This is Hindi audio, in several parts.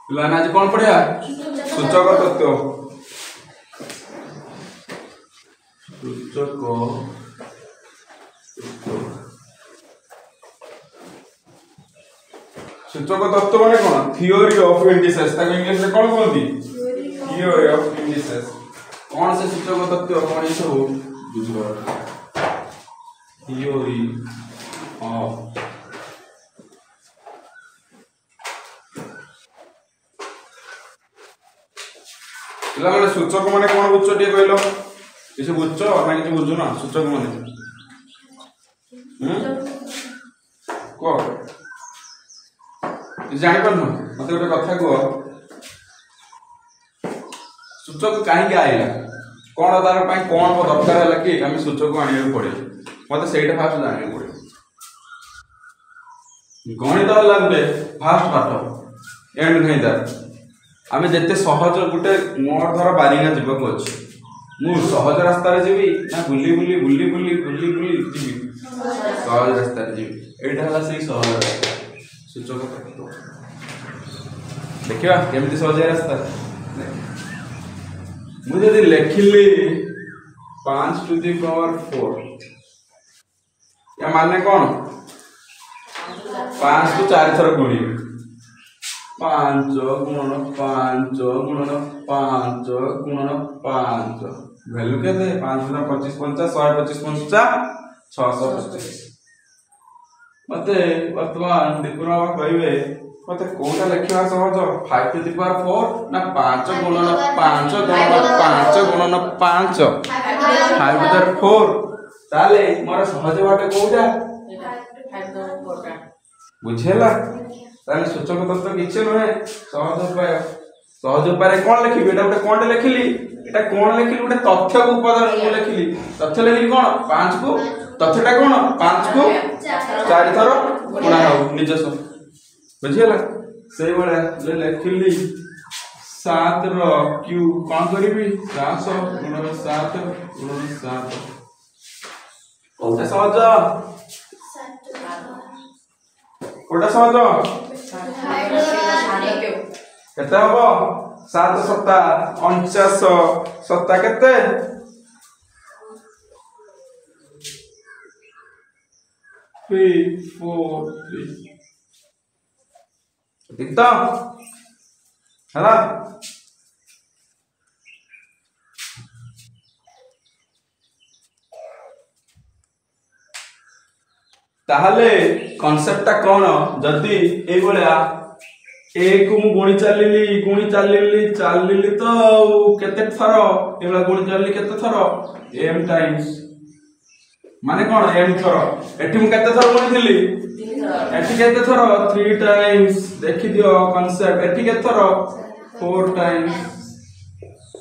पिलाने आज कौन पढ़िया सूचक तत्व सूचक सूचक तत्व माने कौन थियोरी ऑफ इंडिसेस ताको इंग्लिश में कौन बोलती थियोरी ऑफ इंडिसेस कौन से सूचक तत्व कौन ये सब बुझो थियोरी ऑफ पिला माने सूचक माने कौन बुझो टे कहलो किसी बुझो ना किसी बुझो ना सूचक माने को जानि पन मते गोटे कथा को सूचक कहीं आइला कौन तार कौन दरकार है कि आम सूचक आने पड़े मत से फास्ट जाना पड़े गणित गोटे फास्ट पाठ एंड नहीं तार आम जिते सहज गोटे मोर धर बारिंगा जीवक अच्छे मु सहज रास्तार जी ना बुली बुली बुली बुली बुली बुली जी सहज रास्तार जी यहाँ से सहज रास्ता सूचक देखा केमती सहज रास्ता मुझे लिखिली 5 to the power 4 या माने कौन 5 को 4 थर गुणी 5 गुणन 5 गुणन 5 गुणन 5 वैल्यू केते 5 गुणन 25 50 125 50 625 मते वर्तमान दीपुरा कहबे मते कोटा लिखिबा सहज 5 to the power 4 ना 5 गुणन 5 गुणन 5 गुणन 5 5 to the 4 ताले मोर सहज बाटे कोटा बुझेला ताले सूचक तत्व किछ नहे सहज उपाय कोन लिखिबे एटा गोटे कोन लिखिली एटा कोन लिखिली गोटे तथ्य को उपादान को लिखिली तथ्य लिखिली कोन 5 को तथ्यटा कोन 5 को 4 थर गुणा हो निजस्व बुझेला से बडा ले लिखिली 7 रो q कोन करिबी 700 गुणन 7 गुणन 7 कोटा सहज कोटा सहज केते हबो 7 सत्ता 49 सत्ता केते 3 4 3 ठीक तो है ना ताहले कांसेप्टटा कोन जदी ए भलिया एक मु गुणी चालिली तो केते थरो एबला गुणी चालिली केते थरो m टाइम्स माने कोन m थरो एठी मु केते थरो गुणी थिली एठी केते थरो 3 टाइम्स देखि दियो कांसेप्ट एठी केते थरो 4 टाइम्स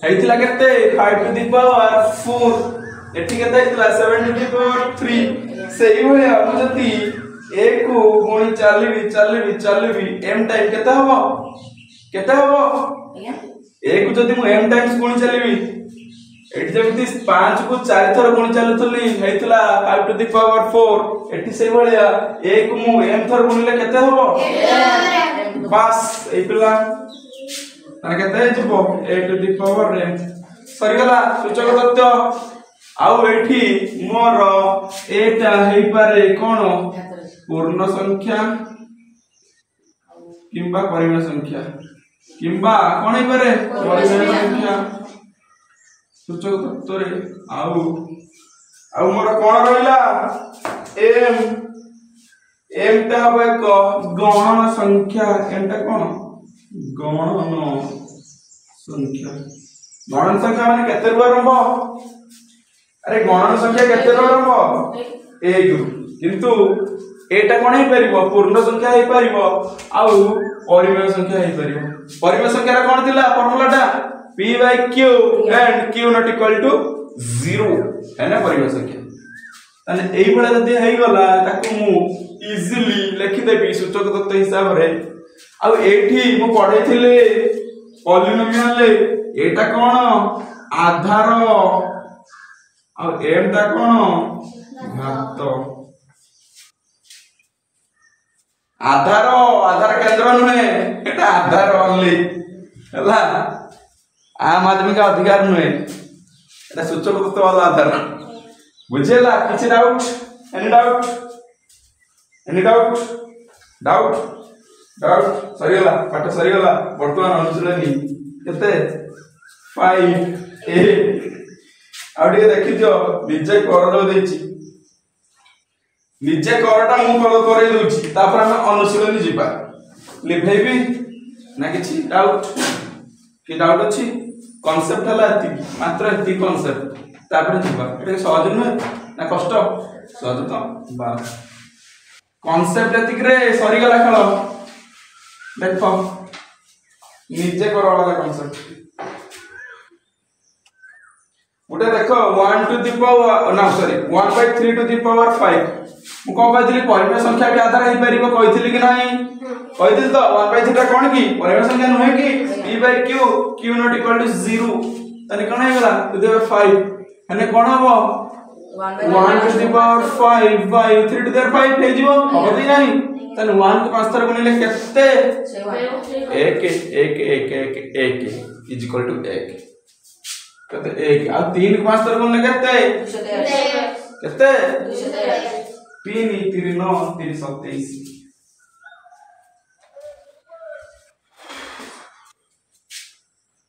हेइतिला केते 5 to the power 4 एठी केते हेइतिला 7 to the power 3 सेही होया मु जति एक को गुणी चालिबी m टाइम केते हबो एक को जति मु m टाइम्स गुणी चालिबी एठी जेमिति 5 को 4 थर गुणी चालुतली हेइतला 5 to the power 4 एठी सेही भलिया एक को मु m थर गुणीले केते हबो बस ए पिला ताने केते जिवो 8 to the power m सरीगला सूचक तत्व आउ एठी मोर एटा हेइ पारे कोन पूर्ण संख्या किंबा परिमेय संख्या किंबा कोन हेइ पारे परिमेय संख्या सूचक तत्व रे आउ मोर कोन रहिला m ता हबे को गणन संख्या एटा कोन गणन संख्या माने केते रुवा रंबो अरे गणन संख्या केते रंबो 1 किंतु एटा कोन हे परिबो पूर्ण संख्या हे परिबो आउ परिमेय संख्या हे परिबो परिमेय संख्या रा कोन दिला फार्मूलाटा p by q and q not equal to 0 है ना परिमेय संख्या तने एई बडा जदी हेइ गला ताकू मु इजीली लिखि देबी सूचक तत्व हिसाब रे आउ एठी मु पढै थिले पॉलिनोमियल ले एटा कोन आधार आउ m ता कोन घात आधार केंद्र अक्षर नुहे एटा आधार ओनली हला आम आदमी का अधिकार नुहे एटा सूचक तत्व वाला आधार बुझेला किछि डाउट एनी डाउट सरीगला पाठ सरीगला वर्तमान अनुशीलनी केते 5 ए आउडी देखि दियो निजे कर दो देछि निजे करटा मु कर करे दोछि तापर हम अनुशीलनी जिबा लिभेबी ना किछि डाउट अछि कांसेप्ट हला एति मात्र एति कांसेप्ट तापर जिबा एटा सहज न ना कष्ट सहज तो बास कांसेप्ट एति रे सरी गला खेल देखो निजे कर वाला कांसेप्ट उठे देखो 1 टू द पावर ना सॉरी 1/3 टू द पावर 5 मु को कहथिली परिमेय संख्या भी आधार हे परिबो कहथिली कि नाही कहथिल तो 1/3 टा कोन की परिमेय संख्या नहे कि p/q not equal to 0 तने कोन हे गला टू द 5 हने कोन हबो 1 to the power 5 by 3 to the 5 हे जीवो हबो कि नाही तने 1 को 5 थर गुणिले केते 1 इज इक्वल टू 1 कहते 1 आ 3 को 5 थर गुणिले केते 3 3 9 3 27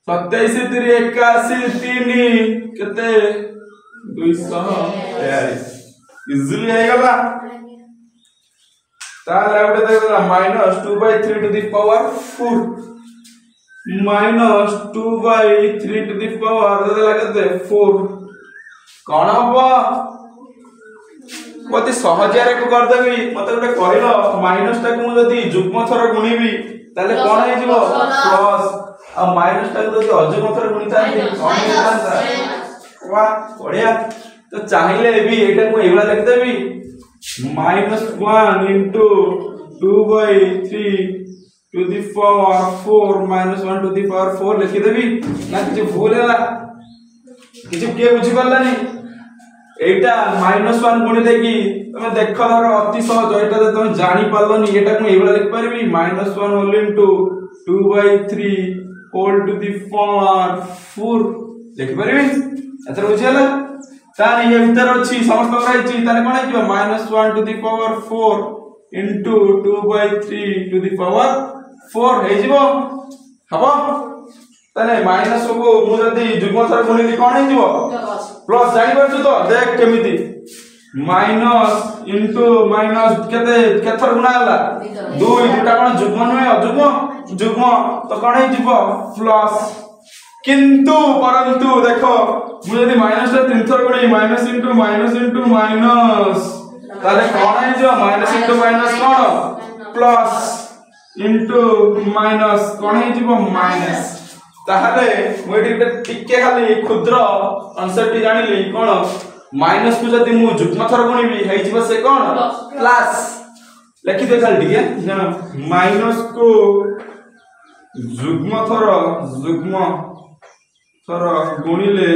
27 3 81 3 केते 243 इजीली आएगा ताले आउटे देखला -2/3 to the power 4 -2/3 to the power देला केते 4 कोन हबो मते सहज रे को कर देबी मते गोटे कहलो माइनस टा को जदी जुग्म थर गुणीबी ताले कोन हे जीवो प्लस आ माइनस टा को जदी अजुग्म थर गुणीता कोन हे जानता वाह बढ़िया तो चाहिले भी एटा को एवला लिख देबी -1 into 2/3 to the power 4 -1 to the power 4 लिखि देबी ना किछ भूल हैला किछ के बुझी परलानी एटा -1 गुणी देकी तमे देख धर अति सहज एटा तमे जानि पारलोनी एटा को एवला लिख परबी -1 whole into 2/3 whole to the power 4 लिख परबी एतर बुझियला ताने ये भीतर अछि समस्त रहैछि ताने कोन हेजिबो -1 to the power 4 into 2/3 to the power 4 हेजिबो हबो ताने माइनस को मु जदी जुग्म थर गुणिली कोन हेजिबो प्लस जानि परछु तो देख केमिति माइनस इनटू माइनस केते थर गुणा हला 2 दुटा कोन जुग्म नय अजुग्म जुग्म तो कोन हेजिबो प्लस किंतु परंतु देखो मु यदि माइनस टा 3 थर गुणी माइनस इनटू माइनस ताले कोन है जो माइनस इनटू माइनस कोन प्लस इनटू माइनस कोन है जीवो माइनस ताहले मु एटी टिके खाली क्षुद्र कॉन्सेप्ट जानिली कोन माइनस को यदि मु जुग्म थर गुणीबी है जीवो से कोन प्लस लिखि दे खाली टिके जानो माइनस को जुग्म थर गुणिले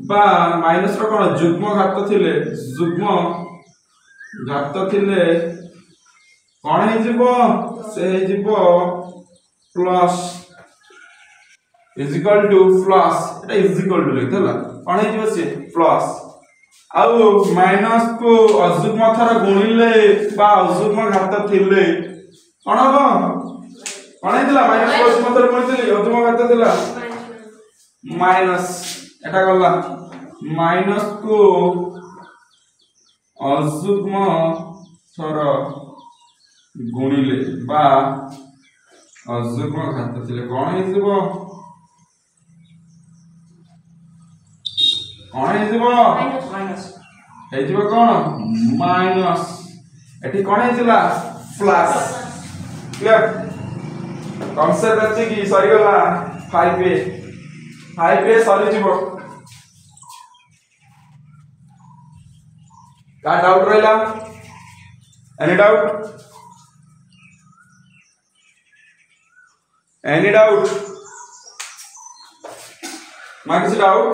बा माइनस रो कोन जुग्म घात थिले कोन हे जीवो से हे जीवो plus is equal two plus iota is equal to लिखला कोन हे जीवो से प्लस आउ माइनस को अजुग्म थर गुणिले बा अजुग्म घात थिले कोन हबो कोन हेतला माइनस को अजुग्म थर गुणिले अजुग्म घात थिला माइनस एटा गला माइनस को अजुग्म थर गुणिले बा अजुग्म घात थिले कोन हे जीवो माइनस हे जीवो कोन माइनस एठी कोन हेतिला प्लस क्लियर कांसेप्ट अछि कि सरी गला 5a सरी जीवो का डाउट रहला एनी डाउट मा किसी डाउट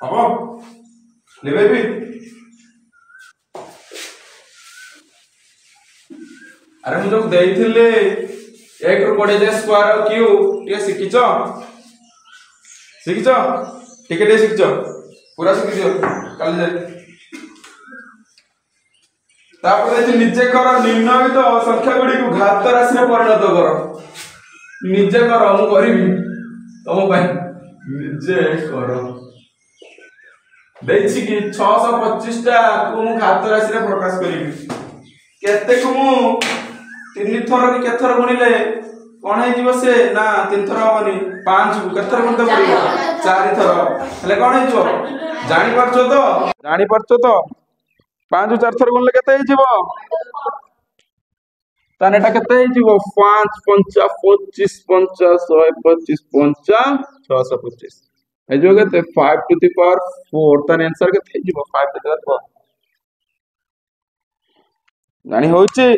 अब लेबे भी अरे मुझे देइथिले 1 ରୁ 20 जाए स्क्वायर और क्यू टे शिखिचो शिखिचो टिके टे शिखिचो पूरा शिखिचो काली जाए तापर देखि निजे कर निर्णयित संख्या गुडी को घात राशि रे परिणत कर निजे कर मु करिवि तुम भाई निजे कर देखि कि 625 टा को मु घात राशि रे प्रकाश करिवि केते को मु 3 थर कि केते थर गुणिले कोन हे जीव से ना 3 थर होनी 5 को केते थर गुणते पड़िबो 4 थर हेले कोन हे जीव जानि परछो तो 5 4 थर गुणले केते हे जीव ताने एटा केते हे जीव 5 5 25 50 125 50 625 ए जो केते 5 टू द पावर 4 ताने आंसर केते हे जीव 5 टू द पावर 4 जानि होउची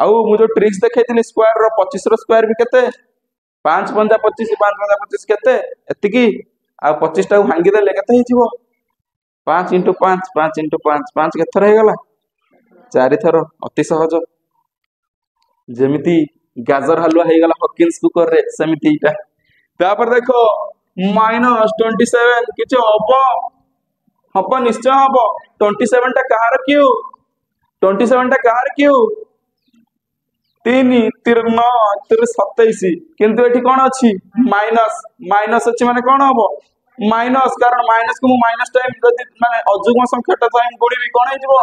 आउ मु जो ट्रिक्स देखैथिनी स्क्वायर रो 25 रो स्क्वायर भी केते 5 5 25 5 5 25 केते एतिकी आ 25 टा भांगी देले केते हे जीवो 5 * 5 5 * 5 5 केते थर हे गला 4 थर अति सहज जेमिति गाजर हलवा हे गला हॉकिंस कुकर रे सेमिति इटा तापर देखो -27 किछ हबो निश्चय हबो 27 टा कहार क्यू 27 टा कहार क्यू 3 3 9 3 27 किंतु एठी कोन अछि माइनस माइनस अछि माने कोन हबो माइनस कारण माइनस को माइनस टाइम जदि माने अजुग्म संख्या टा टाइम गुणिबी कोन हे जबो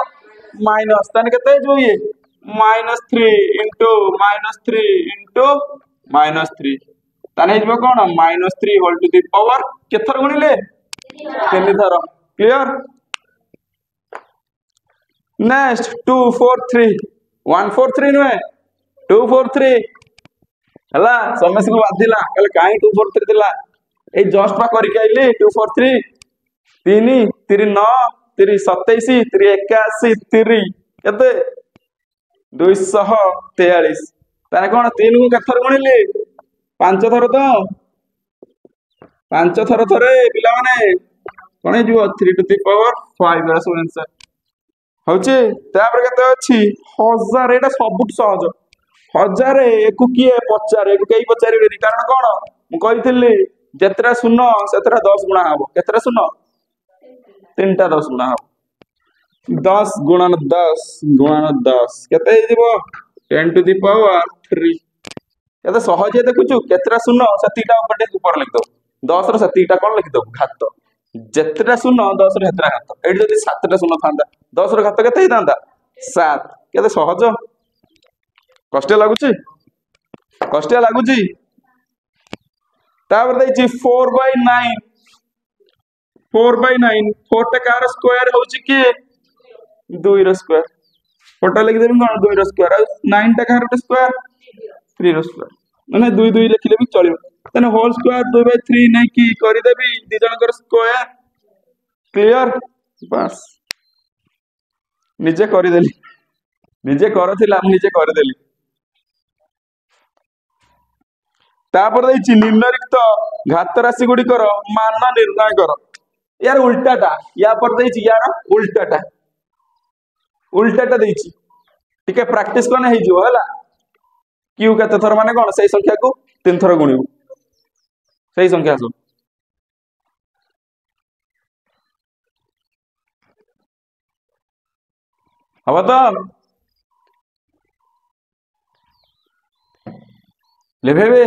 माइनस तने केते जबो ये -3 -3 तने जबो कोन -3 होल टू द पावर केथर गुणिले 3 थर क्लियर नेक्स्ट 2 4 3 1 4 3 नो 2 4 3 हला समस को बाधिला कहले काई 2 4 3 दिला ए जस्ट पा करि आइली 2 4 3 3 3 9 3 27 3 81 3 केते 243 तारे कोन 3 को केथर गुणिले 5 थर तो 5 थर थरे पिला माने कोन हे जीवो 3 to the power 5 as answer होची तापर केते अछि 1000 एटा सबुट सहज 1000 एको किए पचारे एको कई पचारे कारण कोन मु कहिथिली जेतरा शून्य सेतरा 10 गुणा हबो केतरा शून्य 3टा 10 गुणा हबो 10 गुणन 10 केते हे जीवो 10 टू द पावर 3 केते सहज देखुछु केतरा शून्य सतीटा ऊपर लिख दो 10 रो सतीटा कोन लिख दो घात जेतरा शून्य 10 रो हेतरा घात एडी जदी 7टा शून्य थांदा 10 रो घात केते हितांदा 7 केते सहज कष्ट लागुची तापर दैछि 4/9 4 टा कार स्क्वायर होउची कि 2 रो स्क्वायर फोटा लिख देबी कोन 2 रो स्क्वायर 9 टा कार स्क्वायर 3 रो स्क्वायर माने 2 2 लिखले भी चलिबो तने होल स्क्वायर 2/3 नै कि करि देबी दि जनकर स्क्वायर क्लियर बस निजे करि देली निजे करथिला हम निजे करि देली तापर दैछि निम्नलिखित घात राशि गुडी कर मान निर्णय कर यार उल्टाटा या पर दैछि यार उल्टाटा दैछि टिके प्रैक्टिस कोन हे जो हला क्यू केते थर माने कोन सही संख्या को 3 थर गुणिबो सही संख्या सो हबो तो लेबेबे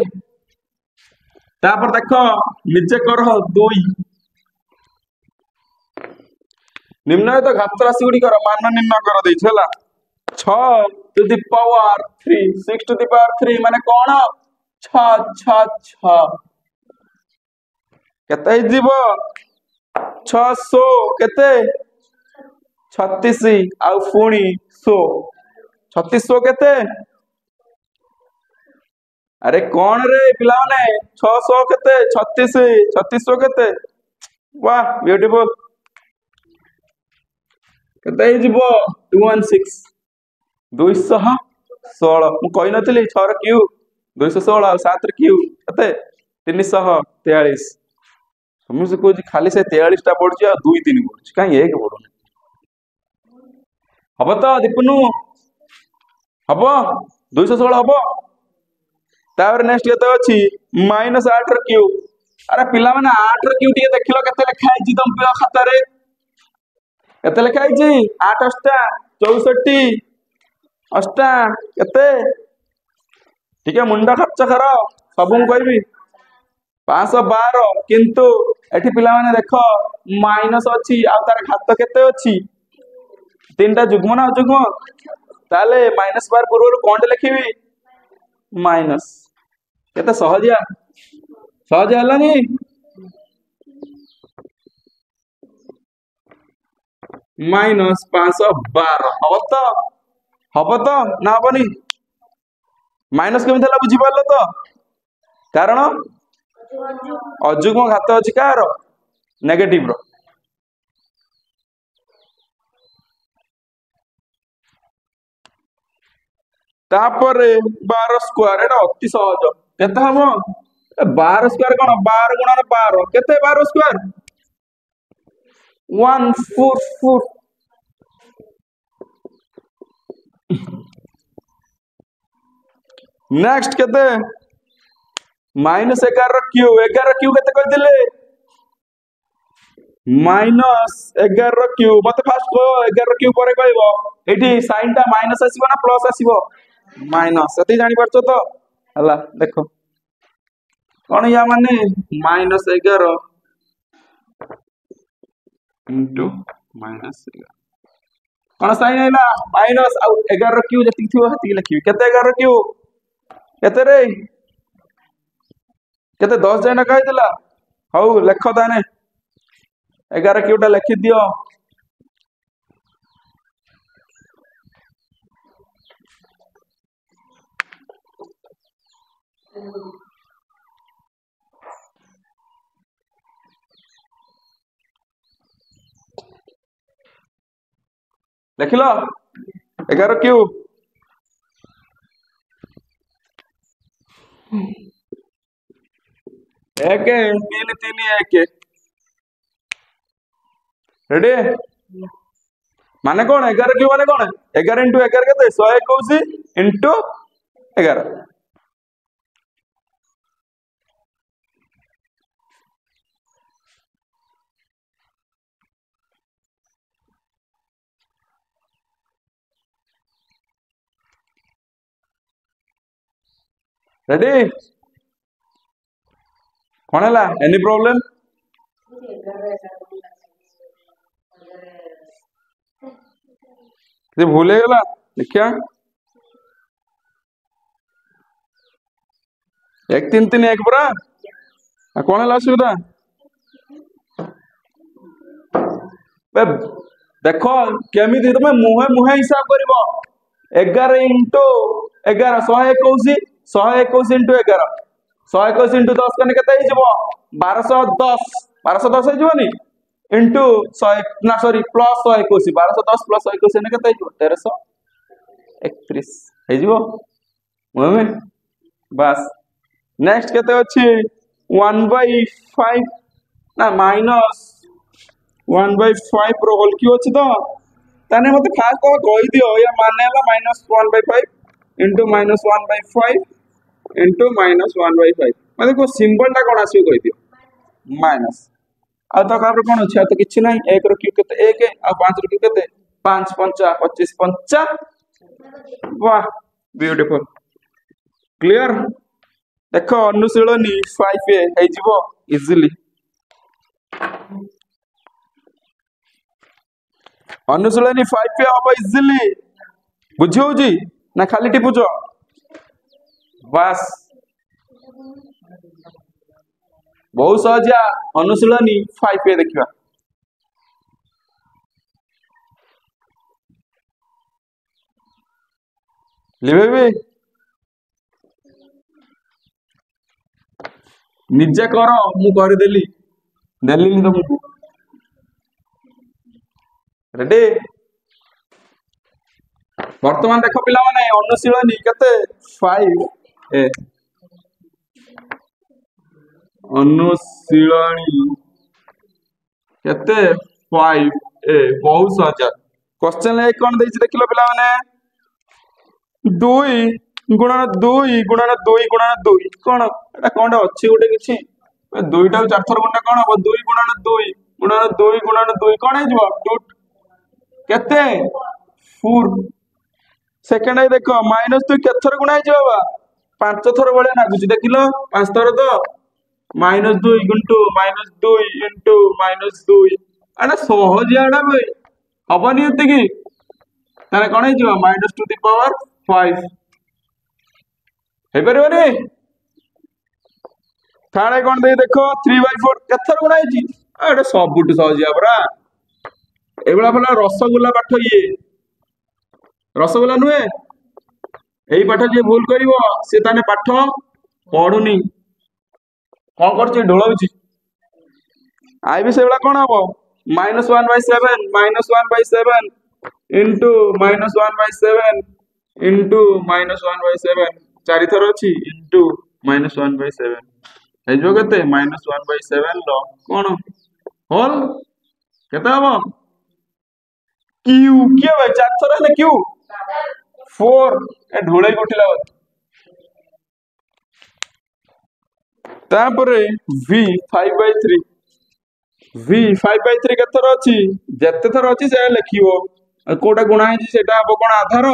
तापर देखो निजे कर 2 निम्नलिखित घात राशि गुडी कर मान निर्णय कर दैछ हला 6 to the power 3 6 to the power 3 माने कोन 6 6 6 केते जीवो 600 केते 36 आ पुणी 100 3600 केते अरे कौन रे पिला माने 600 केते 3600 केते वाह ब्यूटीफुल केते जीवो 216 216 मु कहि नथिली 6 रो क्यू 216 और 7 रो क्यू केते 343 हम से कोजी खाली से 43 टा पड़छ आ 2 3 पड़छ काई एक पड़ो हबो तो दीपनु हम 216 हम तापर नेक्स्ट केते अछि -8 ର क्यू। अरे पिला माने 8 ର क्यू टिके देखिलो केते लिखा है तुम पिला खाता रे केते लिखा है 8 अष्टा 64 अष्टा केते ठीक है मुंडा खर्च कर सब मु कहबी 512 किंतु एठी पिला माने देखो माइनस अछि आ तार घात केते अछि तीनटा जुग्म ना जुग्म ताले माइनस बार पूर्व कोन लिखिबी माइनस केते सहजिया सहज हलानी -512 हब तो ना हबनी माइनस केमिति हला बुझी पारलो तो कारण अजुग्म घात अछि कार नेगेटिव रो तापर 12 स्क्वायर एटा अति सहज केते हम 12 स्क्वायर कोन 12 गुणन 12 केते 12 स्क्वायर 144 नेक्स्ट केते -11 क्यू 11 क्यू केते कह दिले -11 क्यू मते फास्ट को 11 क्यू परे कहबो एठी साइन टा माइनस आसीबो ना प्लस आसीबो माइनस एती जानि परछो तो हला देखो कोन या माने -11 इनटू -11 कोन साइन आइला माइनस आ 11 क्यू जति थिबो हति लिखिबी केते 11 क्यू केते रे केते 10 जाय ना कहि दिला हौ लेखो ताने 11 क्यूटा लिखि दियो लिखिलो 11 क्यू एक 3 3 1 रेडी माने कौन 11 क्यू माने कौन 11 इंटू 11 केते 121 इंटू 11 रेडी कौन है एनी प्रॉब्लम भूल गला देखिया 1 3 3 1 पूरा कौन है असुविधा देखो केमी तुम मुहे मुहे हिसाब कर 11 इंटू 11 121 121 इंटू 11 121 इंटू 10 कने केते हिजबो 1210 1210 हिजबोनी इंटू 100 ना सॉरी प्लस 121 1210 प्लस 121 ने केते हिजबो 1331 हिजबो मुहे बस नेक्स्ट केते अछि 1/5 ना माइनस 1/5 रो होल क्यू अछि तो ताने मते फास्ट को कहि दियो या माने हला -1/5 इंटू -1/5 इंटू -1/5 मतलब को सिंबल टा कोन आसी कहि दियो माइनस आ तो कार कोन अछि तो किछि नै 1 रो क्यू केते 1 आ 5 रो क्यू केते 5 5 25 5 वाह ब्यूटीफुल क्लियर देखो अनुशीलनी 5a हे जिवो इजीली अनुशीलनी 5a हबो इजीली बुझियो जी ना खाली टिपुजो बस बहुत सहजिया अनुशीलनी 5a देखिबा लिबेबे निजे कर मु कर देली देली तुमको रेडी वर्तमान देख पिला माने अनुशीलनी केते 5a अनुशीलनी केते 5a बहुत सहज क्वेश्चन एक कोन देछि देखिलो पिला माने ଦୁଇ ଗୁଣନ ଦୁଇ ଗୁଣନ ଦୁଇ ଗୁଣନ ଦୁଇ କଣ ଏଟା କଣଟା ଅଛି ଗୋଟେ କିଛି ଦୁଇଟାକୁ ଚାରି ଥର ଗୁଣିଲେ କଣ ହବ ଦୁଇ ଗୁଣନ ଦୁଇ କଣ ହେଇଯିବ ଟୁ କେତେ 4 सेकेंड आई देख माइनस दुई केत थर गुणा हो पांच थर भाया नागुच देखिल पांच थर तो -2 अरे सहजिया भाई हबनी ये कौन हो -2⁵ हो पारे थाने कौन दे देख 3/4 केथर गुणा है सबुठ सहजिया परा एभला भला रसगुल्ला पाठ ये रसगुल्ला नुहे यही पाठ जी भूल कर सी ताने पाठ पढ़ुनी कौन कर ढोल आई भी से कौन हम -1/7 इंटू -1/7 इंटू -1/7 चारि थर अच्छी इंटू -1/7 हो केते -1/7 कौन होल केते हम क्यू किए भाई चार थर है क्यू 4 ए ढोल उठिला तापरे v 5/3 v 5/3 के थर अच्छी जेते थर अच्छी से लिखिबो कोटा गुणा है सेटा हबो कोन आधार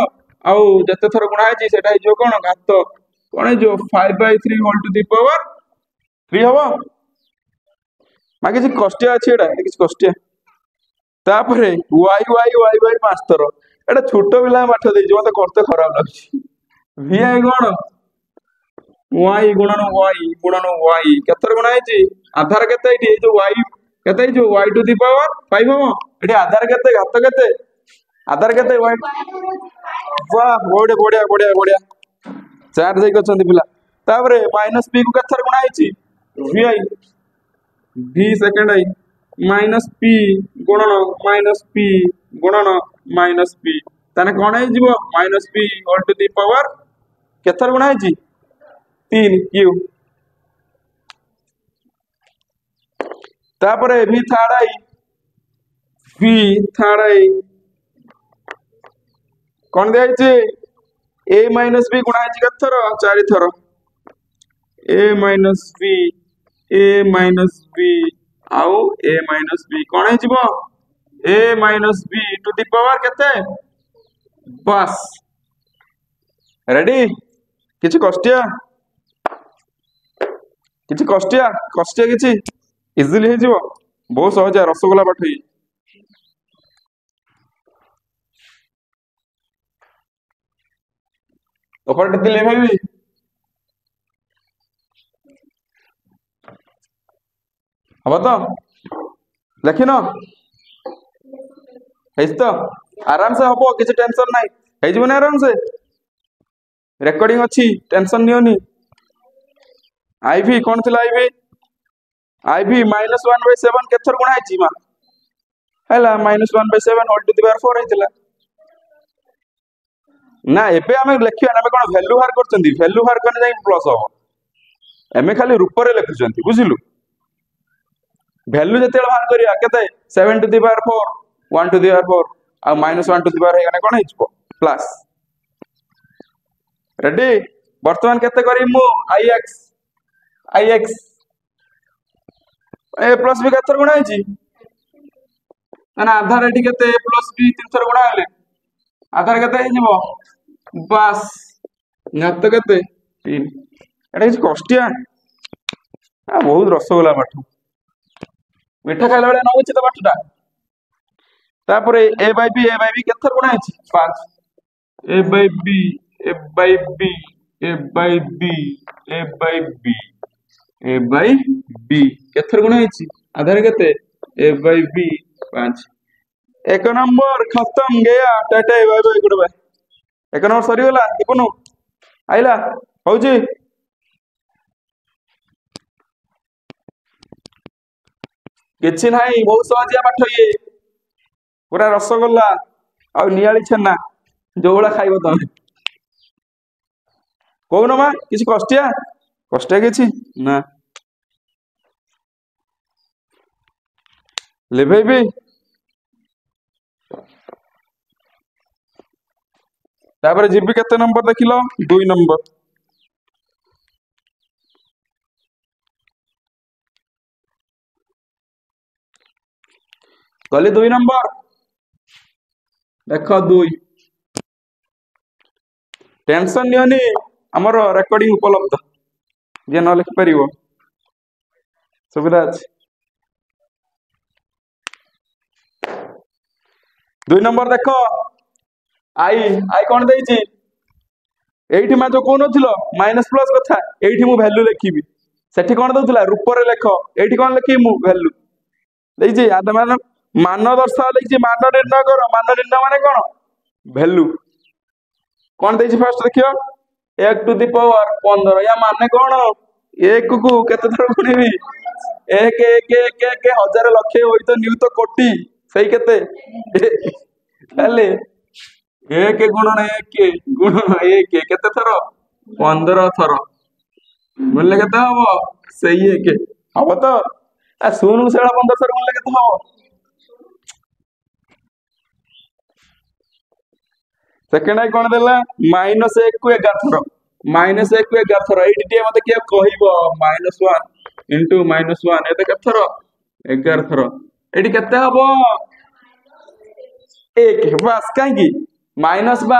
आउ जेते थर गुणा है सेटा हिजो कोन घात कोन हिजो 5/3 होल टू द पावर 3 हबो मा किछि कष्टिया अछि एटा किछि कष्टिया तापरे y बाय 5 थर एटा छोटो पिला पाठ दे जो मते करते खराब लागछि vi कोन y गुणन y केतर गुणा है आधार केते इठी जो y केते जो y टू द पावर 5 हम इठी आधार केते घात केते आधार केते y वाह बढ़िया बढ़िया बढ़िया बढ़िया चार जाई करछंती पिला तापरे -p को केतर गुणा है vi v सेकंड आई -p गुणन -p ताने कोन है जीवो -p whole to the power केतर गुणा है 3 क्यू तापरे v थर्ड आई कौन दिया a - b गुणा है केथर 4 थर a - b आउ a - b कौन है जीवो a - b to the power केते बस रेडी किछि कष्टिया किछि इजिली हे जीवो बहुत सहज रसगोल्ला पाठ ही ऊपर दिले भाई हम तो लिखिन तो आराम से हम किसी टेंशन ना हो आराम से रेकर्डिंग अच्छी टेंशन नियोनी आईवी कौन थी आईवी -1/7 केथर गुणा है मा हैला -1/7 होल टू द पावर 4 हैतिला ना एबे हमें लिखिया ना कोन वैल्यू बाहर करचंती वैल्यू बाहर करने जाई प्लस हो एमे खाली रूप रे लिखुचंती बुझिलु वैल्यू जते बाहर करिया केते 7 to the power 4 1 to the power 4 आ -1 टू द पावर हेगने कोन हिचपो प्लस रेडी वर्तमान केते करी मु ix ए प्लस बी केथर गुणा है ना आधार एटी केते ए प्लस बी 3 थर गुणा हेले आधार केते हिजबो बस घात केते 3 एटा किछ कष्टिया आ बहुत रसगोल्ला पाठ मिठा खाइला बेले न होछि त पाठटा तापरे a by b केथर गुणा है 5 a by b a by b a by b a by b a by b केथर गुणा है आधार केते a by b 5 एक नंबर खत्म गया tata bye bye goodbye एक नंबर सरी गला दीपनु आइला होजी किछि नाही बहुत सहजिया पाठ ये पूरा रसगोल्ला आ नियाली छेना जोला खाइबो तमे कोन मा किछि कष्टिया किछि ना ले भाई तापर जीबी केते नंबर देखिलो 2 नंबर गली 2 नंबर देख 2 टेंशन नियोनी हमर रेकॉर्डिंग उपलब्ध जे न लिख परिवो सुविधा अछि 2 नंबर देखो आई आई कोन देइची एठी मा जो कोन थिलो माइनस प्लस कथा एठी मु वैल्यू लिखिबी सेठी कोन दउतला रूप रे लेखो एठी कोन लिखि मु वैल्यू देइची आद मान दर्शा लिखिची मान निर्णय करो मान निर्णय माने कोन वैल्यू कौन देइछि फर्स्ट देखियो 1 टू द पावर 15 या माने कौन 1 को केते थर गुणिबी 1 1 1 1 हजार लक्ष होई तो न्यू तो कोटी सही केते ताले 1 गुणन 1 केते थर 15 थर बोलले केते हबो सही 1 हबो तो आ सुनु सेला 15 थर बोलले केते हबो सेकेंड आई कौन देला माइनस 1 को 11 थर माइनस 1 को 11 थर एटी टे मते किया कहइबो -1 इनटू -1 एते केते थर 11 थर एटी केते हबो 1 बस काई माइनस बा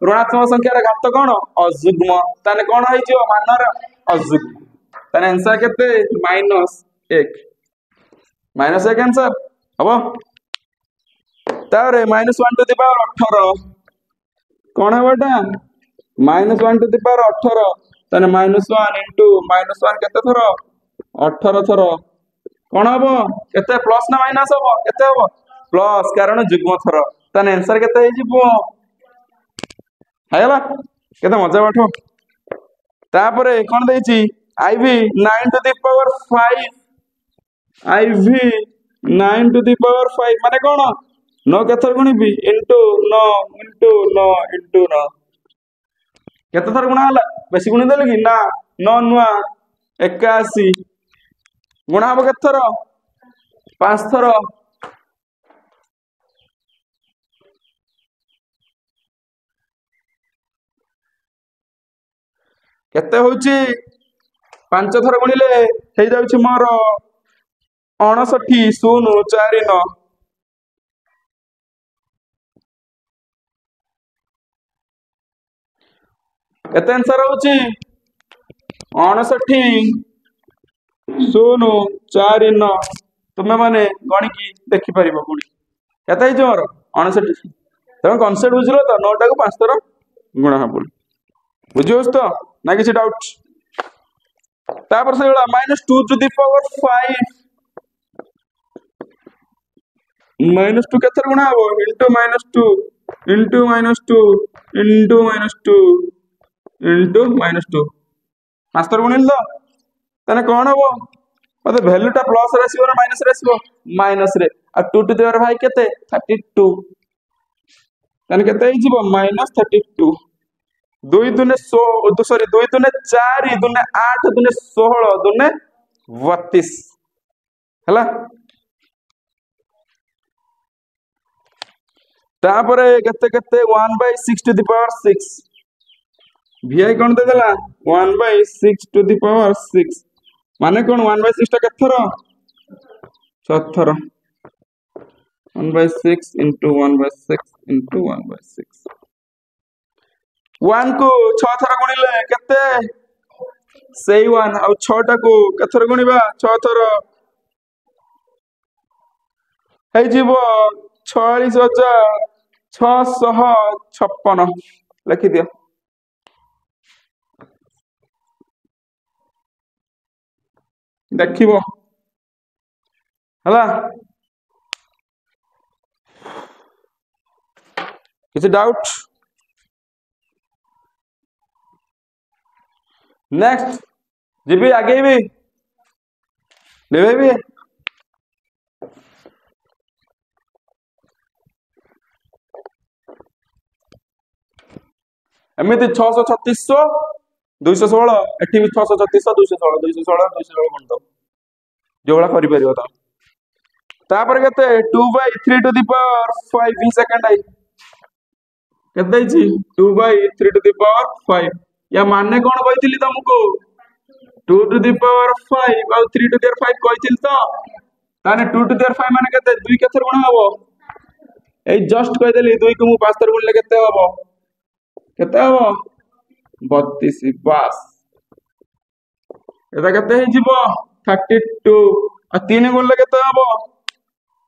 ऋणात्मक संख्या रा घात कोन अजुग्म ताने कोन होई जो मानर अजुग्म ताने आंसर केते -1 -1 आंसर हबो तारे -1 टू द पावर 18 कौन है बेटा -1 टू द पावर 18 तने -1 इनटू -1 केते थर 18 थर कौन हबो केते प्लस ना माइनस हबो केते हबो प्लस कारण जुग्म थर तने आंसर केते हे जिवो हैला केते मजा बाठो तापरे कौन देइची आईवी 9 टू द पावर 5 आईवी 9 टू द पावर 5 माने कौन नो केथर गुणिबी इनटू 9 इनटू 9 केते थर गुणा हला बेसी गुणी देले कि ना 9 नुआ 81 गुणा हबो केते थर 5 थर केते होची 5 थर गुणिले हे जाउची मोर 59 0 4 9 केते आंसर होची 59 0 4 9 तुमे माने गणी की देखि परिबो पुणी केते हिजो मोर 59 तमे कांसेप्ट बुझलो तो 9 टा को 5 थर गुणा हबो बुझियोस तो ना किसी डाउट तापर से वाला -2 टू द पावर 5 -2 केते गुणा हबो इनटू -2 इनटू -2 इनटू -2 इनटू -2 मास्टर गुणिल दो तने कोन हबो मते वैल्यू टा प्लस रे आसीबो ना माइनस रे आसीबो माइनस रे आ 2 टू द पावर भाई केते 32 तने केते ही जीवो -32 2 दुने 100 सॉरी 2 दुने 4 दुने 8 दुने 16 दुने 32 हला तापरे केते केते 1/6 टू द पावर 6 vi कोन दे देला 1/6 टू द पावर 6 माने कोन 1/6 टा केथर 4 थर 1/6 इनटू 1/6 इनटू 1/6 1 को 6 थर गुणिले केते सेई 1 आ 6 टा को केथर गुणिबा 6 थर हे जीवो 46,656 लिखि दियो देखिबो हला किसी डाउट नेक्स्ट जीबी आगे भी लेवे भी एमती 636 216 एठी भी 636 216 216 216 बन दो जो वाला करि परियो ता तापर केते 2/3 टू द पावर 5 सेकंड आई केते 2 बाई 3 टू द पावर 5 या माने कौन कहती तुमको 2 टू द पावर 5 और 3 टू द पावर 5 कहती तो ताने 2 टू द पावर 5 माने केते 2 केते गुण हबो ए जस्ट कह देली 2 को मु 5 थर गुणले केते हबो 32 बस एटा केते हे जीवो 32 आ 3 गुणले केते हबो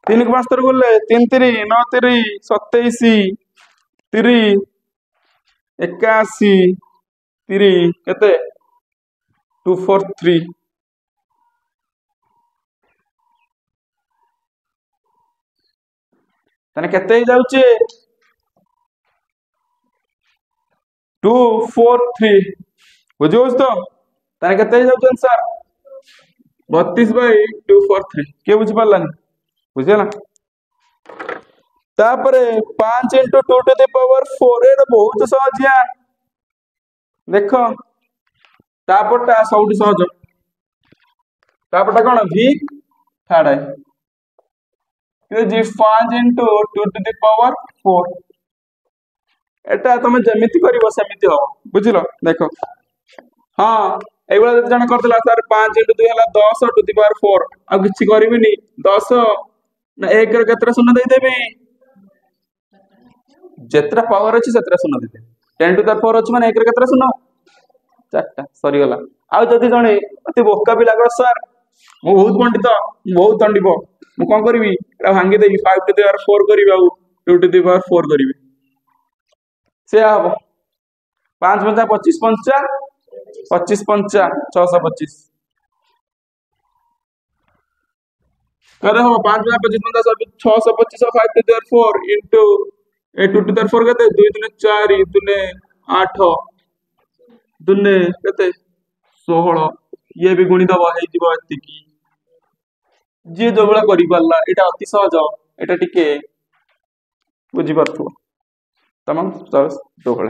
3 को 5 थर गुणले 3 3 9 3 27 3 81 3 केते 243 तने केते जाउचे 243 बुझोस तो तने केते जाउचे आंसर 32 बाई 243 के बुझ पारलानी बुझे ना तापरे 5 into 2 to the power 4 ए बहुत सहजिया देखो तापरटा सबुठ सहज तापरटा कोन v थर्ड है ये जी 5 into 2 to the power 4 एटा तुम जेमिति करिवो सेमिति हो बुझिलो देखो हां एगुला जण करतला सर 5 into 2 हला 10 to the power 4 आ किछि करिबिनी 10 ना 1 रे केतरा शून्य दे देबे जेतरा पावर अछि सेतरा शून्य दे दे 10 to the power अछि माने 1 रे केतरा शून्य चारटा सरी गला आ जदी जणे अति बोका भी लागो सर मु बहुत पंडित बहुत तंडिबो मु कोन करबी एटा भांगी देबी 5 to the power 4 करबी आ 2 to the power 4 करबी से आबो 5 5 25 25 5 625 करे हो 5 25 625 5 to the power 4 into A 2 to the power केते 2 3 4 2 8 दुने केते 16 ये भी गुणी दबा हे जीव एति की जे जो बला करि पारला एटा अति सहज एटा टिके बुझी परथु तमाम सरस दोहळे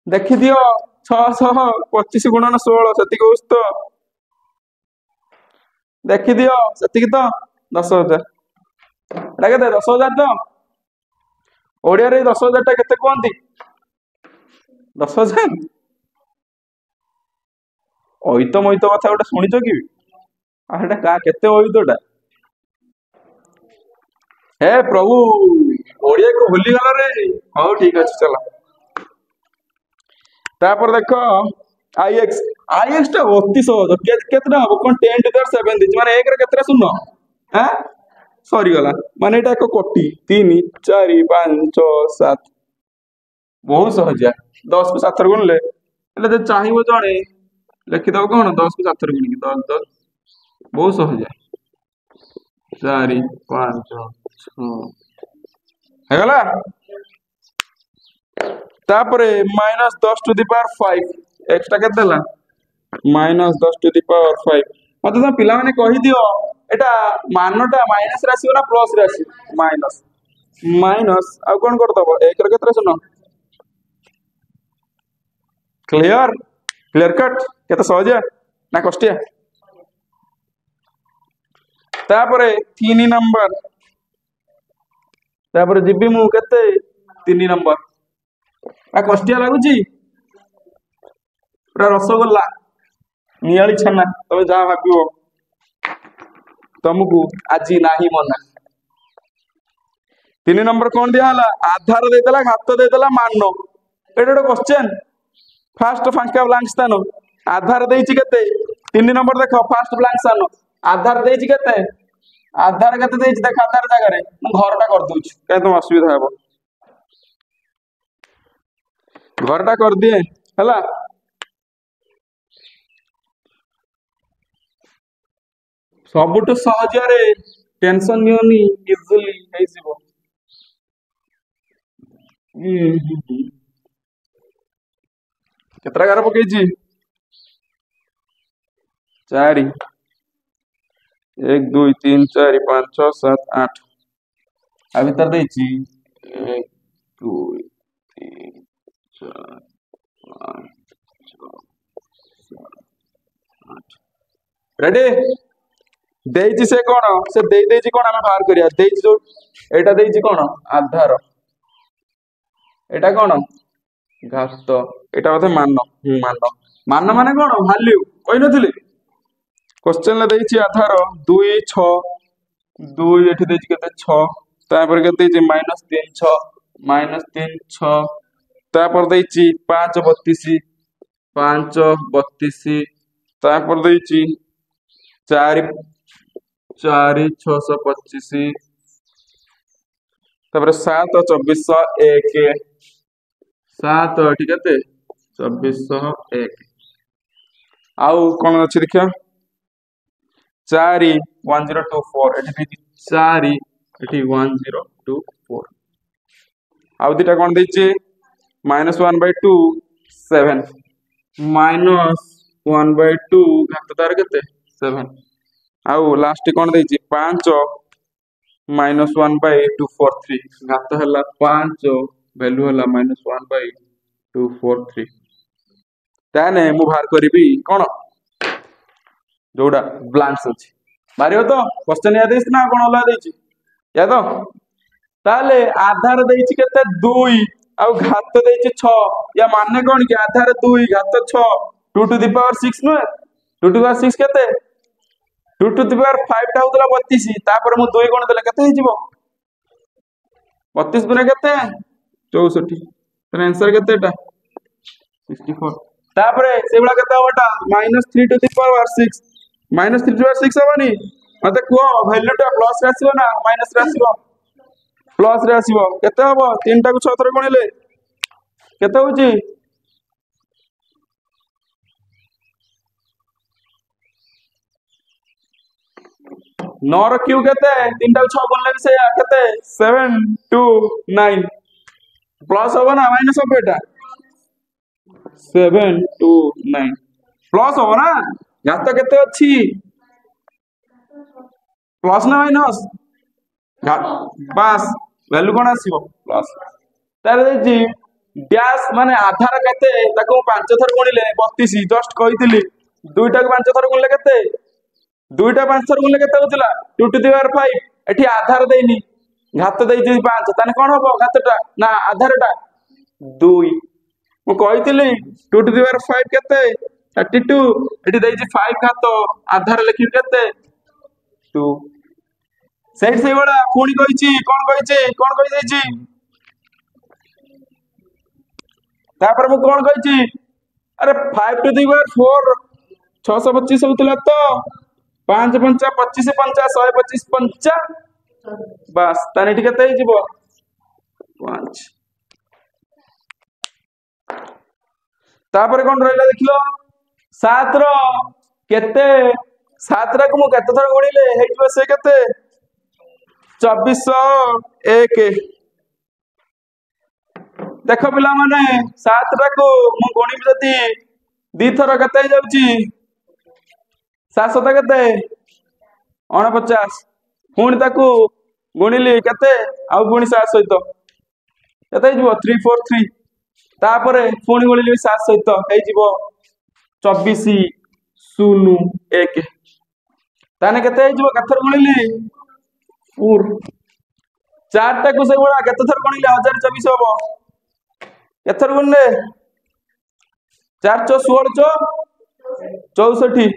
देखि दियो 625 गुणन 16 सति को तो देखि दियो सति की तो 10000 एटा केते 10000 तो ओडिया रे 10000 टा केते कोंती 10000 ओइतो मोइतो कथा गोटे सुनिछ कि आ हेटा का केते ओइतोटा हे प्रभु ओडिया को भूली गला रे हाउ ठीक अछि चला तापर देखो आईएक्स टा अति सहज केतना हो कोन 10 to the 7 दिस माने 1 रे केतरा शून्य हैं सॉरी गला माने एटा 1 कोटी 3 4 5 6 7 बहुत सहज है 10 को 7 गुणले એટલે जे चाहिबो जणे लिखि दो कोन 10 को 7 गुणी 10 10 बहुत सहज है 4 5 6 है गला तापरे -10 to the power 5 एक्स्ट्रा के देला -10 to the power 5 मते तो पिला माने कहि दियो एटा मानटा माइनस राशि ना प्लस राशि माइनस आ कोन कर दबो 1 रे केतरा सुनो क्लियर कट केते सहज ना कष्टिया तापरे 3 नंबर तापरे जीबी मु केते 3 नंबर आ कष्टिया लागुची पूरा रसगोल्ला नियाली छना तमे जा भाबियो तुमको आज नाही मना 3 नंबर कोन दिया हला आधार दे देला घात दे देला मानो एटा क्वेश्चन फर्स्ट फांका ब्लैंक स्थान आधार देछि केते 3 नंबर देखो फर्स्ट ब्लैंक स्थान आधार देछि केते आधार केते देछि देख आधार जगह रे मु घरटा कर दोछि के तुम असुविधा हेबो घरटा कर दिए हला सबुठ सहज रे टेंशन नियोनी इजीली हे जीवो केतरा गार पके जी 4 1 2 3 4 5 6 7 8 आ भीतर देछि 1 2 3 4 5 6 7 8 रेडी देछि से कोन से देछि कोन हम बाहर करिया देछि जो एटा देछि कोन आधार এটা কোন ঘাত এটা बोधे मान मान मान माने कोन वैल्यू कहि नथिले क्वेश्चन ले देछि आधार 2 6 2 एठी देछि केते 6 तापर केते देछि -3 6 -3 6 तापर देछि 5 32 5 32 तापर देछि 4 4 625 तापर 7 2401 7 ठीक है 2401 आउ कौन अच्छी देखिया 4 1024 एठी 4 एठी 1024 आउ दिटा कौन देछि -1/2 7 -1/2 घात तार केते 7 आउ लास्ट कौन देछि 5 -1/243 घात हला 5 वैल्यू हला -1/243 ताने मु बाहर करिबी कोन जोड़ा ब्लैंक्स अछि मारियो तो क्वेश्चन याद देछि ना कोन हला देछि याद ताले आधार देछि केते 2 आउ घात देछि 6 या माने कोन कि आधार 2 घात 6 2 to the power 6 no 2 to the power 6 केते 2 टू द पावर 5 टा होतला 32 तापर मु 2 कोन देले केते हिजिबो 32 गुना केते 64 तर आंसर केतेटा 64 तापरे सेबला केते होटा -3 to the power 6 -3 to the power 6 हबनी मते को वैल्यू टा प्लस रे आसीबो ना माइनस रे आसीबो प्लस रे आसीबो केते हबो 3 टा को 6 थरे गणिले केते होची 9 ର क्यू केते 3 टा को 6 गणले भी से केते 7 2 9 प्लस हबो ना माइनस हबो एटा 7 2 9 प्लस हो ना घात केते अछि प्लस ना माइनस घात बस वैल्यू कोन आसीबो प्लस तारे देछि डैश माने आधार केते ताको 5 थर गुणिले 32 जस्ट कहितली दुईटा को 5 थर गुणिले केते दुईटा 5 थर गुणिले केते होतला 2 टू द पावर 5 एठी आधार देइनी घात देइछि 5 ताने कोन हबो घातटा ना आधारटा 2 मु कहितली 2 टू द पावर 5 केते 32 एठी देइछि 5 घात आधार लिखि केते 2 सेट से बडा पुणी कहिछि कोन कहि देछि तापर मु कोन कहिछि अरे 5 टू द पावर 4 625 होतला तो 5 5 25 5 125 5 बस ताने ठीक केते हिजिबो 5 तापर कोन रहला देखिलो 7 रो केते 7 रा को मु केते थर गणिले हेइजबो से केते 2401 देखो पिला माने 7 रा को मु गणिबी जदी दी थर केते जाउची 7 7 केते 49 पुणी ताकू गुणिली केते आ पुणी 7 सहित केते हिजिबो 343 तापरे पुणी गुणिली 7 सहित हेइजिबो 24 0 1 ताने केते हिजिबो कथर गुणिली 4 4 टा को से बडा केते थर गुणिले 1024 होबो केथर गुणले 4 4 16 64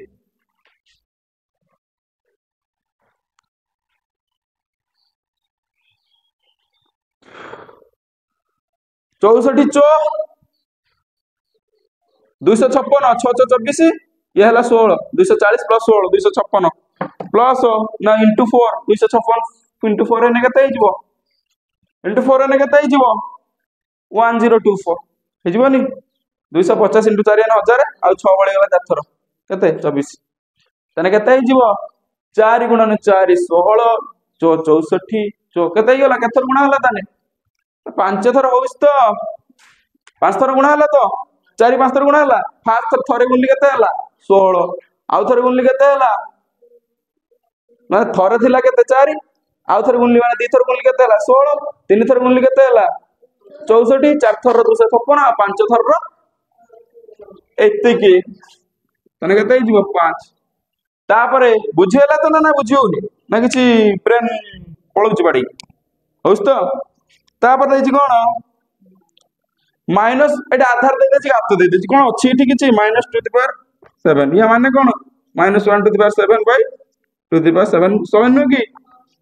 64 चो 256 6 24 ये हला 16 240 प्लस 16 256 प्लस ना इंटू 4 256 इंटू 4 ने केते हिजबो इंटू 4 ने केते हिजबो 1024 हिजबोनी 250 इंटू 4 ने 1000 आ 6 बळी गला 4 थर केते 24 तने केते हिजबो 4 गुणन 4 16 64 चो केते गला केते गुणा हला तने 5 थर होइस तो 5 थर गुणा हला तो 4 5 थर गुणा हला फास्ट थरे गुणली केते हला 16 आउ थरे गुणली केते हला माने थरे थिला केते 4 आउ थरे गुणली माने दी थर गुणली केते हला 16 तीन थर गुणली केते हला 64 4 थर 256 5 थर रो एते की तने केते हिजबो 5 तापरे बुझियला तो ना बुझियोनी ना किछि ब्रेन पळुची बाडी होस तो तापर देछि कोन माइनस एटा आधार दे देछि घात दे देछि कोन अछि एठी किछि माइनस टू द पावर 7 या माने कोन minus 1 to the power 7 by to the power 7 7 नो की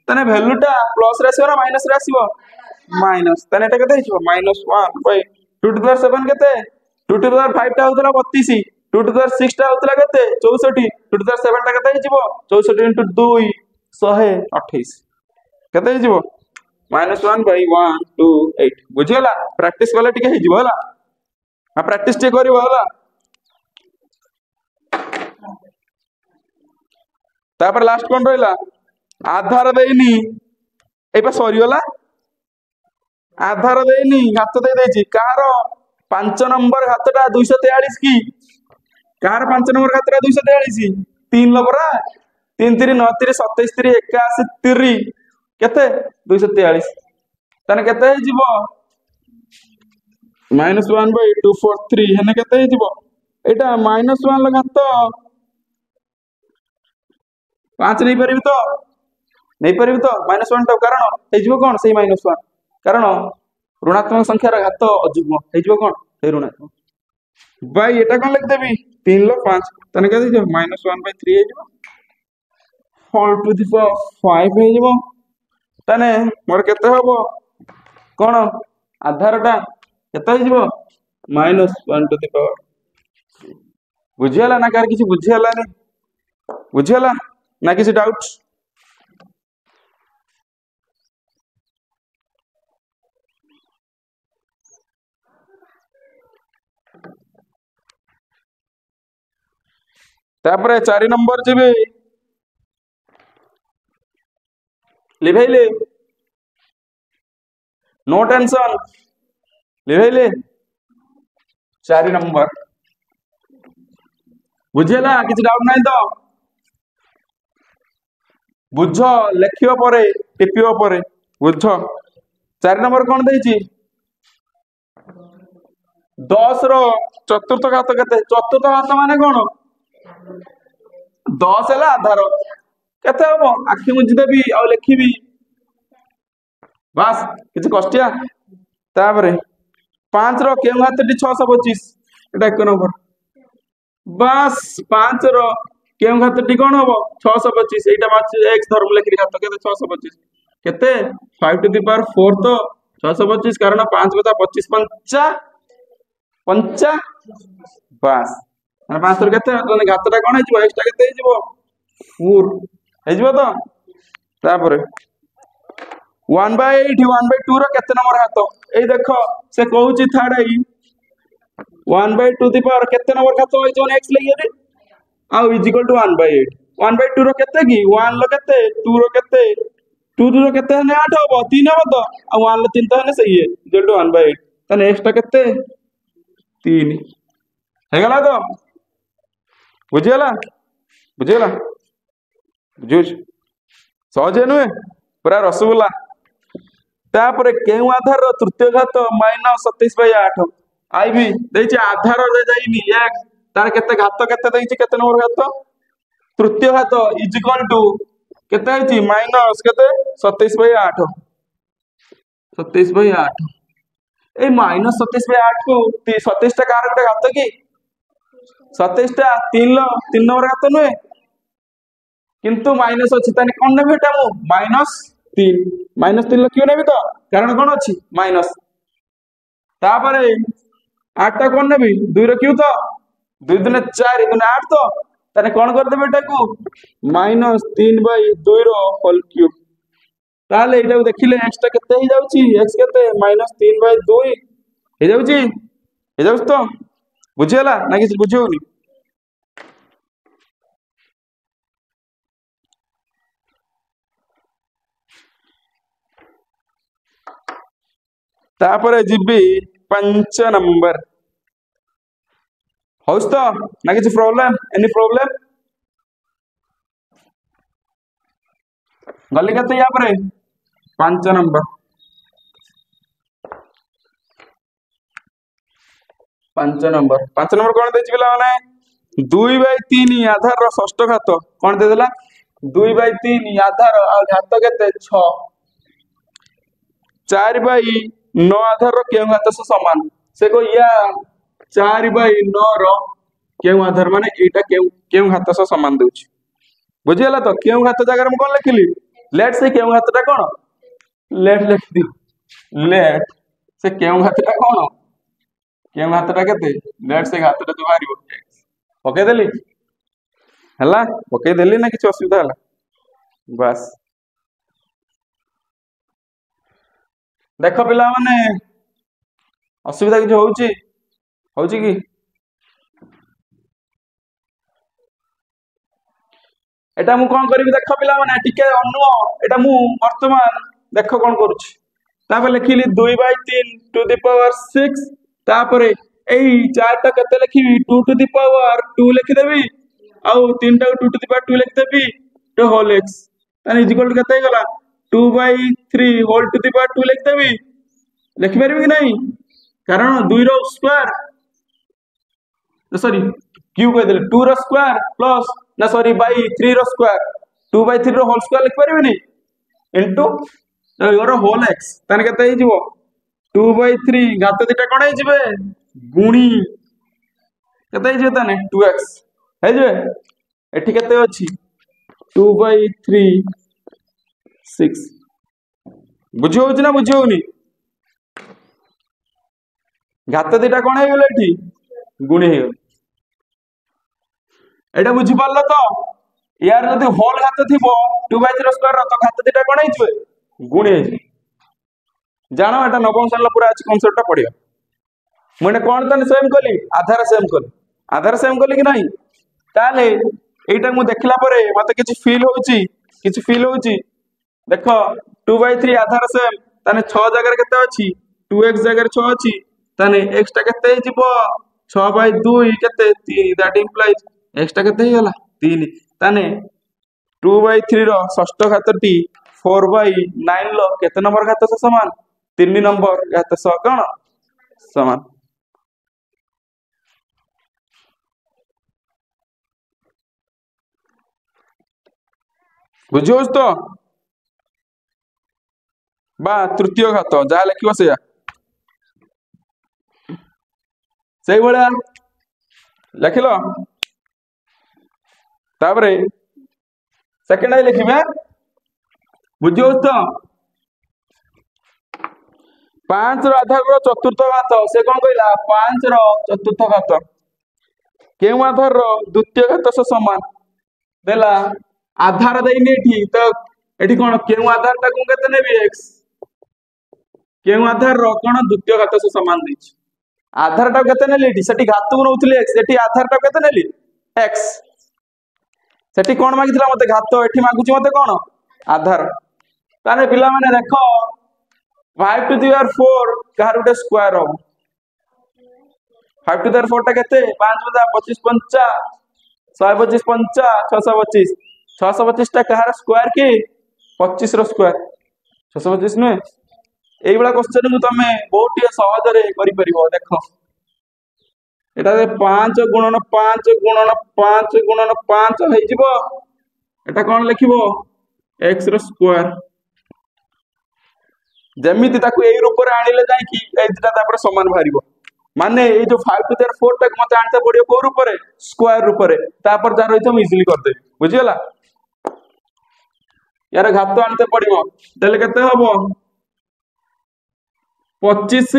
तने वैल्यूटा प्लस रे आसीबो ना माइनस रे आसीबो माइनस तने एटा केते हिजो minus 1 by two to the power 7 केते टू टू द पावर 5 टा होतला 32 टू टू द पावर 6 टा होतला केते 64 टू टू द पावर 7 टा केते हिजो 64 इनटू 2 128 केते हिजो -1 बाय 1 2 8 बुझियला प्रैक्टिस वाला टिके हिजो हला आ प्रैक्टिस टे करिवो हला तापर लास्ट कोन रहला आधार देइनी एबा सरियोला आधार देइनी घात दे देछि कार 5 नंबर घातटा 243 की कार 5 नंबर घातटा 243 3 लबरा 3 3 9 3 27 3 81 3 केते 243 तने केते हिजिबो -1 बाय 243 हेने केते हिजिबो एटा -1 ल घात 5 नहीं परिबी तो नहीं परिबी तो -1 टा कारण हेजिबो कोन सेही -1 कारण ऋणात्मक संख्या रा घात अजुग्म हेजिबो कोन हे ऋणात्मक बाय एटा कोन लिख देबी 3 ल 5 तने केते हिजिबो -1 बाय 3 हेजिबो होल टू द पावर 5 हेजिबो तने मोर केते हबो कोन आधारटा केते हिजिबो -1 टू द पावर बुझियला ना कार किछि बुझियला नै बुझियला ना किसी डाउट तापरे 4 नंबर जेबे लिभाइले नो टेंशन लिभाइले 4 नंबर बुझियला किछि डाउट नै तो बुझ लेखियो परे टिपियो परे बुझ 4 नंबर कोन देछि 10 रो चतुर्थ घात केते चतुर्थ घात माने कोन 10 हला आधार केते हबो आखि मुझि देबी आ लेखिबी बस किछ कष्टिया तापरे 5 रो केउ घातटी 625 एटा 1 नंबर बस 5 रो केउ घातटी कोन हबो 625 एटा माछ x धर्म लेखि घात केते 625 केते 5 टू द पावर 4 तो 625 कारण 5 बता 25 पंचा पंचा बस माने 5 तो केते तने घातटा कोन हिजबो x टा केते हिजबो 4 हिजबो तो तापर 1 बाय 8 1 बाय 2 रो केते नंबर घात ए देखो से कहूची थर्ड आई 1 बाय 2 द पावर केते नंबर घात होई जोन x लइए आ is equal to 1 by 8 1 by 2 रो केते की 1 लो केते 2 रो केते 2 रो केते ने 8 हबो 3 हबो तो आ 1 लो 3 तो ने सही है इक्वल टू 1 बाय 8 तने x टा केते 3 हे गला तो बुझियला बुझियला बुझुछ सहज नुए पूरा रसगुल्ला तापरे केउ आधार रो तृतीय घात -27/8 आईबी देछि आधार रे जाईनी एक तार केते घात केते देछि केते नंबर घात तृतीय घात इज इक्वल टू केते आइछि माइनस केते 27/8 27/8 ए -27/8 को 27 टा कार गोटे घात की 27 टा 3 नंबर घात नुए किंतु माइनस अछि ताने कोन नेबे एटा मु -3 ल क्यों नेबी तो कारण कोन अछि माइनस तापरे 8 टा कोन नेबी 2 रो क्यों तो 2 दुने 4 दुने 8 तो ताने कोन कर देबे एटा को -3/2 रो होल क्यूब ताले एटा देखिले x टा केते ही जाउची x केते -3/2 हे जाउची तो बुझियला ना कि बुझियोनी तापरे जिबी 5 नंबर होस तो ना किछ प्रॉब्लम एनी प्रॉब्लम गली केते या परे 5 नंबर 5 नंबर कोन देछि पिला माने 2/3 आधार रो षष्ठ घात कोन दे देला 2/3 आधार आ घात केते 6 4/9 आधार रो केउ घात से समान से को या 4/9 रो केउ आधार माने एटा केउ घात सह समान देउछि बुझियला तो केउ घात जगह हम कोन लिखिली लेट से केउ घातटा कोन लेट लिख दियो लेट से केउ घातटा कोन केउ घातटा केते लेट से घातटा जो बारिबो ओके देली हला ओके देली ना किछ असुविधा हला बस देखो पिला माने असुविधा किछ होउची कि एटा मु कोन करबी देखो पिला माने टिके अनुओ एटा मु वर्तमान देखो कोन करूची तापर लिखिली 2/3 टू द पावर 6 तापर एई 4 टा कते लिखिबी 2 टू द पावर 2 लिखि देबी आउ 3 टा 2 टू द पावर 2 लिखि देबी तो होल x ताने इज इक्वल कते गला 2/3 होल टू द पावर 2 लिखि देबी लिखि परबी कि नहीं कारण 2 रो स्क्वायर सॉरी क्यू कह देले 2 रो स्क्वायर प्लस ना sorry by 3 root square 2/3 root whole square लिख परबी इनटू योर होल x ताने कते ही जीवो 2/3 घात दिटा कोन ही जिवे गुणी कते ही जिवे ताने 2x हे जिवे एठी कते अछि 2/3 6 बुझियो होछि ना बुझियो होनी घात दिटा कोन हे गेले एठी गुणी हे एटा बुझी पारलो तो यार जदि होल घात थिबो 2/3 स्क्वायर रो तो घात दिटा कोन हे जिवे गुणी हे जानो एटा नवम साल पूरा आज कॉन्सेप्टटा पढियो मने कोन तने सेम कली आधार सेम कली कि नहीं ताले एटा मु देखला परे मते किछ फील होउची देखो 2/3 आधार सेम ताने 6 जगह केते अछि 2x जगह 6 अछि ताने x टा केते हिजिबो 6/2 केते 3 दैट इंप्लाइज x टा केते हिगला 3 ताने 2/3 रो षष्ठ घातटी 4/9 लो केते नंबर घात से समान 3 नंबर घात सह कोन समान बुझियोस तो बा तृतीय घात जा लिखिबो से सही बळा लिखिलो तापरे सेकंड आई लिखिबे बुझियोस तो 5 रो आधार रो चतुर्थ घात से कोन कहला 5 रो चतुर्थ घात केउ आधार रो द्वितीय घात से समान देला आधार देइनी एठी तो एठी कोन केउ आधार ता को केते नेबी x केउ आधार रो कोन द्वितीय घात से समान दैछि आधार टा केते नेली एठी सेठी घात को नउथले x सेठी आधार टा केते नेली x सेठी कोन मागितला मते घात एठी मागुची मते कोन आधार ताने पिला माने देखो 5 टू द पावर 4 कार उटे स्क्वायर हो 5 टू द पावर 4 टा केते 5 बदा 25 5 125 5 625 625 टा कार स्क्वायर की 25 रो स्क्वायर 625 नु एई बडा क्वेश्चन मु तमे बहुत ही सहज रे करि परिबो देखो एटा 5 गुणन 5 गुणन 5 गुणन 5 हे जिवो एटा कोन लिखिबो x रो स्क्वायर जेमिति ताकू एई रूप रे आनिले जाय कि ए दिटा तापर समान भारिबो माने ए जो 5 टू द 4 तक मते आनते पड़ियो को रूप रे स्क्वायर रूप रे तापर जा रहितो हम इजीली कर देबी बुझियला यार घात आनते पड़िबो देले केते हबो 25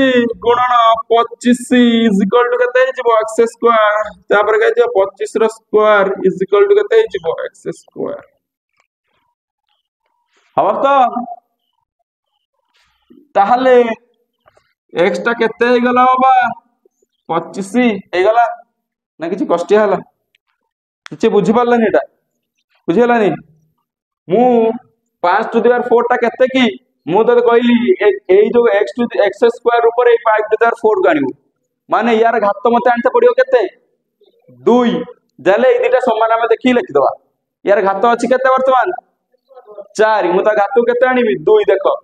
गुणन 25 इज इक्वल टू केते हिजबो x स्क्वायर तापर के जो 25 रो स्क्वायर इज इक्वल टू केते हिजबो x स्क्वायर हबो तो ताहले x टा केते हे गला बाबा 25 हे गला ना किछि कष्ट हला किछि बुझि पारलनी एटा बुझि हलानी मु 5 टू द पावर 4 टा केते की मु तो कहली ए जो x टू x स्क्वायर ऊपर ए 5 टू द पावर 4 गानिबो माने यार घात मते आनते पड़ियो केते 2 जले ए दिटा समान हम देखि लिखि दवा यार घात अछि केते वर्तमान 4 मु त घात केते आनिबी 2 देखो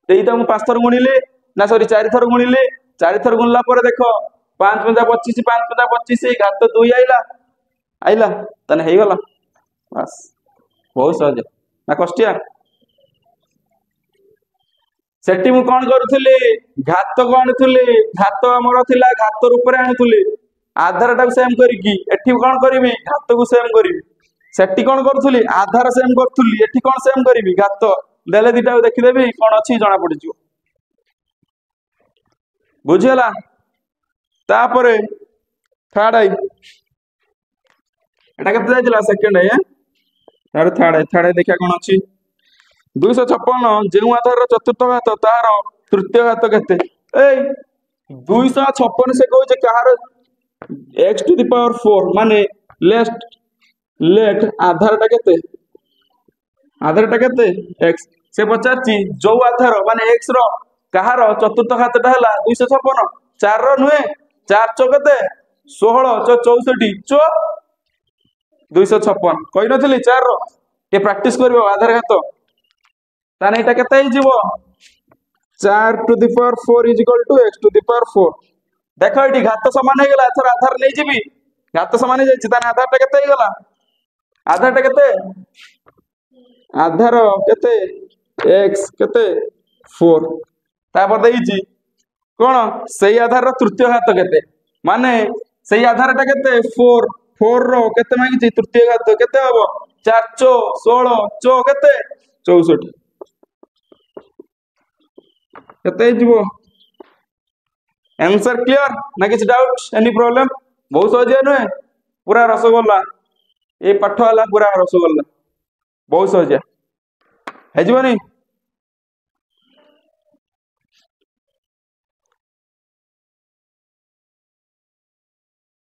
एई त मु 5 थर गुणिले ना सॉरी 4 थर गुणिले 4 थर गुणला पर देखो 5 5 25 5 5 25 घात 2 आइला तने हे गला बस बहुत सहज ना कष्टिया सेठी मु कौन करुथुली घात को आणुथुली घात हमर थिला घात रूप रे आणुथुली आधार टाକୁ सेम करिकी एठी कौन करिवि घात को सेम करिवि सेठी कौन करुथुली आधार सेम करुथुली एठी कौन सेम करिवि घात देले दिटा देखि देबी कौन अछि जणा पड़ि जिवो बुझियला तापरे थर्ड आई एटा केते जायतिला सेकंड आई तार थर्ड आई देखिया कौन अछि 256 जेउ आधार चतुर्थ घात तार तृतीय घात केते ए 256 से कहू जे कहार x टू द पावर 4 माने लेट आधार टा केते x से पचाची जो आधार माने x रो कहार चतुर्थ घात टा हला 256 4 रो नुहे 4 चौ केते 16 चौ 64 चौ 256 कहि नथली 4 रो ये प्रैक्टिस करबो आधार घात ताने एटा केते ही जीवो 4 to the power 4 is equal to x to the power 4 देखो एटी घात समान हे गेला एथर आधार नै जीबी घात समान हे जायछि ताने आधार टा केते हे गेला आधार टा केते आधार केते x केते 4 तापर देइछि कोन सेही आधार रो तृतीय घात केते माने सेही आधार टा केते 4 रो केते मागिछि तृतीय घात केते हबो 4 चौ 16 चौ केते 64 केते जीवो आंसर क्लियर ना किछ डाउट एनी प्रॉब्लम बहुत सहज है नुहे पूरा रसगोल्ला ये पाठ वाला पूरा रसगोल्ला बहुत सहज है जीवनी।